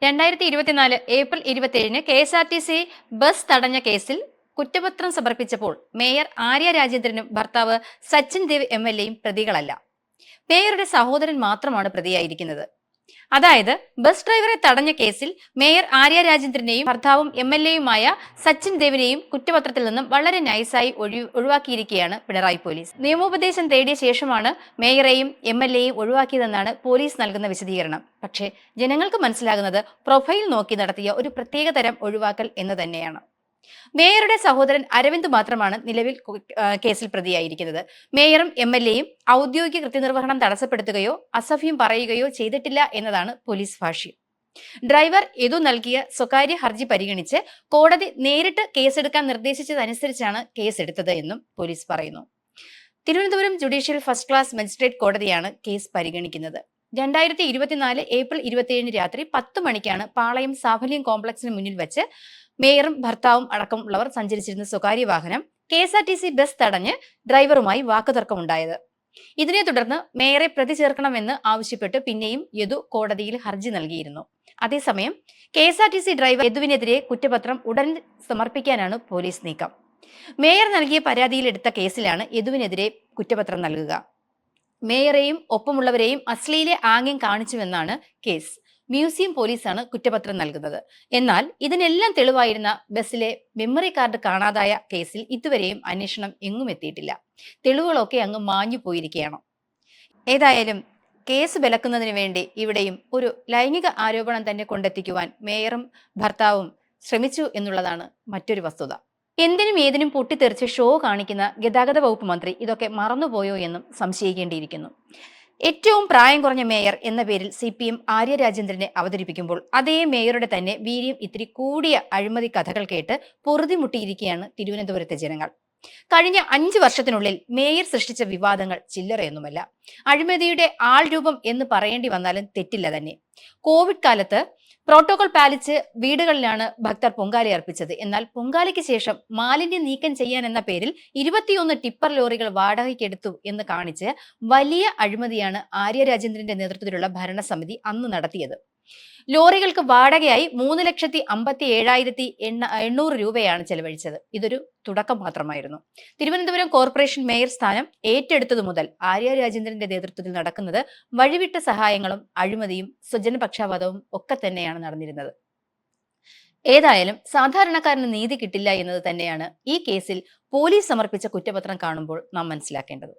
2024 April 27-ന് KSRTC bus തടഞ്ഞ കേസിൽ കുറ്റപത്രം സമർപ്പിച്ചപ്പോൾ മേയർ ആര്യ രാജേന്ദ്രനും ഭർത്താവ് സച്ചിൻ ദേവ് MLA-യും പ്രതികളല്ല. മേയറുടെ സഹോദരൻ മാത്രമാണ് പ്രതിയായിരിക്കുന്നത്. അതായത് ബസ് ഡ്രൈവറെ തടഞ്ഞ കേസിൽ മേയർ ആര്യ രാജേന്ദ്രനെയും ഭർത്താവും MLA-യുമായ സച്ചിൻ ദേവിനെയും കുറ്റപത്രത്തിൽ നിന്നും വളരെ നൈസായി ഒഴിവാക്കിയിരിക്കുകയാണ് പിണറായി പോലീസ്. നിയമോപദേശം തേടിയ ശേഷമാണ് മേയറെയും MLA-യും ഒഴിവാക്കിയതെന്നാണ് പോലീസ് നൽകുന്ന വിശദീകരണം. പക്ഷേ ജനങ്ങൾക്ക് മനസ്സിലാകുന്നത് പ്രൊഫൈൽ നോക്കി നടത്തിയ ഒരു പ്രത്യേക തരം ഒഴിവാക്കൽ എന്ന് തന്നെയാണ്. മേയറുടെ സഹോദരൻ അരവിന്ദ് മാത്രമാണ് നിലവിൽ കേസിൽ പ്രതിയായിരിക്കുന്നത്. മേയറും MLA-യും ഔദ്യോഗിക കൃത്യനിർവഹണം തടസ്സപ്പെടുത്തുകയോ അസഭ്യം പറയുകയോ ചെയ്തിട്ടില്ല എന്നതാണ് പോലീസ് ഭാഷ്യം. ഡ്രൈവർ യദു നൽകിയ സ്വകാര്യ ഹർജി പരിഗണിച്ച് കോടതി നേരിട്ട് കേസെടുക്കാൻ നിർദ്ദേശിച്ചതനുസരിച്ചാണ് കേസെടുത്തത് എന്നും പോലീസ് പറയുന്നു. Thiruvananthapuram judicial first class magistrate കോടതിയാണ് കേസ് പരിഗണിക്കുന്നത്. 2024 ഏപ്രിൽ 27 രാത്രി 10 മണിക്കാണ് പാളയം സാഫല്യം കോംപ്ലക്സിന് മുന്നിൽ വെച്ച് മേയറും ഭർത്താവും അടക്കമുള്ളവർ സഞ്ചരിച്ചിരുന്ന സ്വകാര്യ വാഹനം KSRTC ബസ് തടഞ്ഞ് ഡ്രൈവറുമായി വാക്കുതർക്കമുണ്ടായത്. ഇതിനെ തുടർന്ന് മേയറെ പ്രതി ചേർക്കണമെന്ന് ആവശ്യപ്പെട്ട് പിന്നെയും യദു കോടതിയിൽ ഹർജി നൽകിയിരുന്നു. അതേസമയം KSRTC ഡ്രൈവർ യദുവിനെതിരെ കുറ്റപത്രം ഉടൻ സമർപ്പിക്കാനാണ് പോലീസ് നീക്കം. മേയർ നൽകിയ പരാതിയിലെടുത്ത കേസിലാണ് യദുവിനെതിരെ കുറ്റപത്രം നൽകുക. മേയറെയും ഒപ്പമുള്ളവരെയും അശ്ലീല ആംഗ്യം കാണിച്ചുവെന്നാണ് കേസ്. മ്യൂസിയം പോലീസാണ് കുറ്റപത്രം നൽകുന്നത്. എന്നാൽ ഇതിനെല്ലാം തെളിവായിരുന്ന ബസ്സിലെ മെമ്മറി കാർഡ് കാണാതായ കേസിൽ ഇതുവരെയും അന്വേഷണം എങ്ങും എത്തിയിട്ടില്ല. തെളിവുകളൊക്കെ അങ്ങ് മാഞ്ഞു പോയിരിക്കുകയാണ്. ഏതായാലും കേസ് വിലക്കുന്നതിന് വേണ്ടി ഇവിടെയും ഒരു ലൈംഗിക ആരോപണം തന്നെ കൊണ്ടെത്തിക്കുവാൻ മേയറും ഭർത്താവും ശ്രമിച്ചു എന്നുള്ളതാണ് മറ്റൊരു വസ്തുത. എന്തിനും ഏതിനും പൊട്ടിത്തെറിച്ച് ഷോ കാണിക്കുന്ന ഗതാഗത വകുപ്പ് മന്ത്രി ഇതൊക്കെ മറന്നുപോയോ എന്നും സംശയിക്കേണ്ടിയിരിക്കുന്നു. ഏറ്റവും പ്രായം കുറഞ്ഞ മേയർ എന്ന പേരിൽ CPM ആര്യ രാജേന്ദ്രനെ അവതരിപ്പിക്കുമ്പോൾ അതേ മേയറുടെ തന്നെ വീര്യം ഇത്തിരി കൂടിയ അഴിമതി കഥകൾ കേട്ട് പൊറുതിമുട്ടിയിരിക്കുകയാണ് തിരുവനന്തപുരത്തെ ജനങ്ങൾ. കഴിഞ്ഞ 5 വർഷത്തിനുള്ളിൽ മേയർ സൃഷ്ടിച്ച വിവാദങ്ങൾ ചില്ലറയൊന്നുമല്ല. അഴിമതിയുടെ ആൾ രൂപം എന്ന് പറയേണ്ടി വന്നാലും തെറ്റില്ല തന്നെ. കോവിഡ് കാലത്ത് പ്രോട്ടോകോൾ പാലിച്ച് വീടുകളിലാണ് ഭക്തർ പൊങ്കാല അർപ്പിച്ചത്. എന്നാൽ പൊങ്കാലയ്ക്ക് ശേഷം മാലിന്യം നീക്കം ചെയ്യാൻ എന്ന പേരിൽ 21 ടിപ്പർ ലോറികൾ വാടകയ്ക്കെടുത്തു എന്ന് കാണിച്ച് വലിയ അഴിമതിയാണ് ആര്യ രാജേന്ദ്രന്റെ നേതൃത്വത്തിലുള്ള ഭരണസമിതി അന്ന് നടത്തിയത്. ലോറികൾക്ക് വാടകയായി 3,57,800 രൂപയാണ് ചെലവഴിച്ചത്. ഇതൊരു തുടക്കം മാത്രമായിരുന്നു. തിരുവനന്തപുരം കോർപ്പറേഷൻ മേയർ സ്ഥാനം ഏറ്റെടുത്തതു മുതൽ ആര്യ രാജേന്ദ്രന്റെ നേതൃത്വത്തിൽ നടക്കുന്നത് വഴിവിട്ട സഹായങ്ങളും അഴിമതിയും സ്വജനപക്ഷപാതവും ഒക്കെ തന്നെയാണ് നടന്നിരുന്നത്. ഏതായാലും സാധാരണക്കാരന് നീതി കിട്ടില്ല എന്നത് തന്നെയാണ് ഈ കേസിൽ പോലീസ് സമർപ്പിച്ച കുറ്റപത്രം കാണുമ്പോൾ നാം മനസ്സിലാക്കേണ്ടത്.